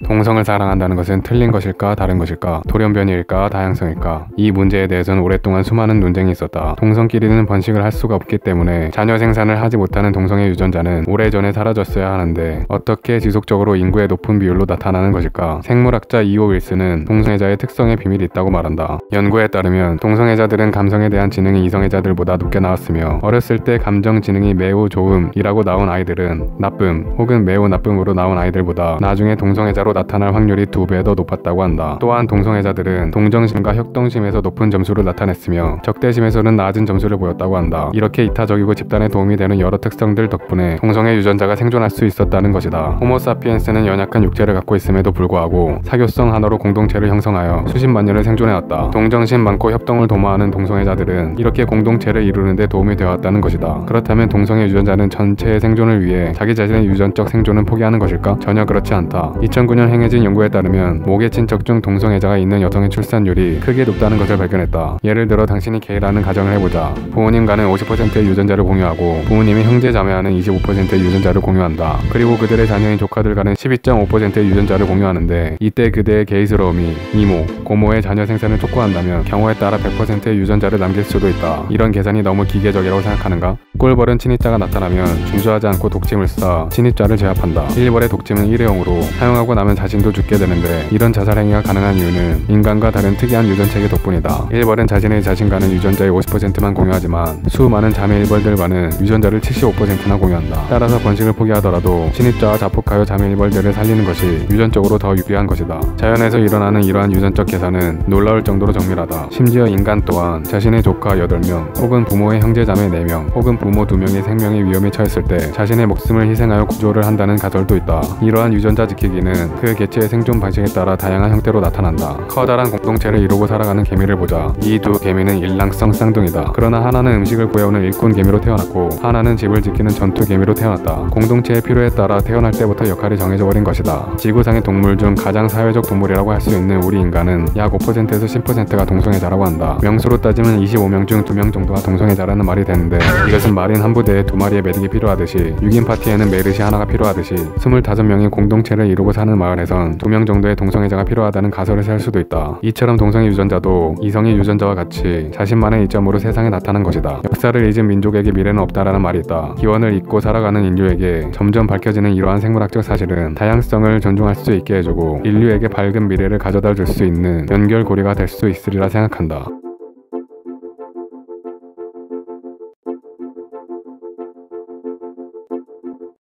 동성을 사랑한다는 것은 틀린 것일까 다른 것일까, 돌연변이일까 다양성일까, 이 문제에 대해서는 오랫동안 수많은 논쟁이 있었다. 동성끼리는 번식을 할 수가 없기 때문에 자녀 생산을 하지 못하는 동성의 유전자는 오래전에 사라졌어야 하는데 어떻게 지속적으로 인구의 높은 비율로 나타나는 것일까. 생물학자 이오 윌슨은 동성애자의 특성에 비밀이 있다고 말한다. 연구에 따르면 동성애자들은 감성에 대한 지능이 이성애자들보다 높게 나왔으며, 어렸을 때 감정 지능이 매우 좋음이라고 나온 아이들은 나쁨 혹은 매우 나쁨으로 나온 아이들보다 나중에 동성애자로 나타날 확률이 2배 더 높았다고 한다. 또한 동성애자들은 동정심과 협동심에서 높은 점수를 나타냈으며 적대심에서는 낮은 점수를 보였다고 한다. 이렇게 이타적이고 집단에 도움이 되는 여러 특성들 덕분에 동성애 유전자가 생존할 수 있었다는 것이다. 호모사피엔스는 연약한 육체를 갖고 있음에도 불구하고 사교성 하나로 공동체를 형성하여 수십만 년을 생존해왔다. 동정심 많고 협동을 도모하는 동성애자들은 이렇게 공동체를 이루는 데 도움이 되어왔다는 것이다. 그렇다면 동성애 유전자는 전체의 생존을 위해 자기 자신의 유전적 생존은 포기하는 것일까? 전혀 그렇지 않다. 2009년 행해진 연구에 따르면 목의 친척 중 동성애자가 있는 여성의 출산율이 크게 높다는 것을 발견했다. 예를 들어 당신이 게이라는 가정을 해보자. 부모님과는 50%의 유전자를 공유하고 부모님이 형제 자매와는 25%의 유전자를 공유한다. 그리고 그들의 자녀인 조카들과는 12.5%의 유전자를 공유하는데, 이때 그대의 게이스러움이 이모, 고모의 자녀 생산을 촉구한다면 경우에 따라 100%의 유전자를 남길 수도 있다. 이런 계산이 너무 기계적이라고 생각하는가? 꿀벌은 친입자가 나타나면 중조하지 않고 독침을 쏴 친입자를 제압한다. 1벌의 독침은 일회용으로 사용하고 나면 자신도 죽게 되는데, 이런 자살 행위가 가능한 이유는 인간과 다른 특이한 유전체계 덕분이다. 1벌은 자신의 자신과는 유전자의 50%만 공유하지만 수많은 자매 1벌들과는 유전자를 75%나 공유한다. 따라서 번식을 포기하더라도 친입자와 자폭하여 자매 1벌들을 살리는 것이 유전적으로 더 유리한 것이다. 자연에서 일어나는 이러한 유전적 계산은 놀라울 정도로 정밀하다. 심지어 인간 또한 자신의 조카 8명 혹은 부모의 형제 자매 4명 혹은 부모 2명이 생명의 위험에 처했을 때 자신의 목숨을 희생하여 구조를 한다는 가설도 있다. 이러한 유전자 지키기는 그 개체의 생존 방식에 따라 다양한 형태로 나타난다. 커다란 공동체를 이루고 살아가는 개미를 보자. 이 두 개미는 일랑성 쌍둥이다. 그러나 하나는 음식을 구해오는 일꾼 개미로 태어났고 하나는 집을 지키는 전투 개미로 태어났다. 공동체의 필요에 따라 태어날 때부터 역할이 정해져 버린 것이다. 지구상의 동물 중 가장 사회적 동물이라고 할 수 있는 우리 인간은 약 5%에서 10%가 동성애자라고 한다. 명수로 따지면 25명 중 2명 정도가 동성애자라는 말이 되는데, 이것은 마린 한 부대에 2마리의 메딕이 필요하듯이 6인 파티에는 메르시 하나가 필요하듯이 25명이 공동체를 이루고 사는 마을에선 2명 정도의 동성애자가 필요하다는 가설을 세울 수도 있다. 이처럼 동성애 유전자도 이성의 유전자와 같이 자신만의 이점으로 세상에 나타난 것이다. 역사를 잊은 민족에게 미래는 없다라는 말이 있다. 기원을 잊고 살아가는 인류에게 점점 밝혀지는 이러한 생물학적 사실은 다양성을 존중할 수 있게 해주고 인류에게 밝은 미래를 가져다 줄 수 있는 연결고리가 될 수 있으리라 생각한다.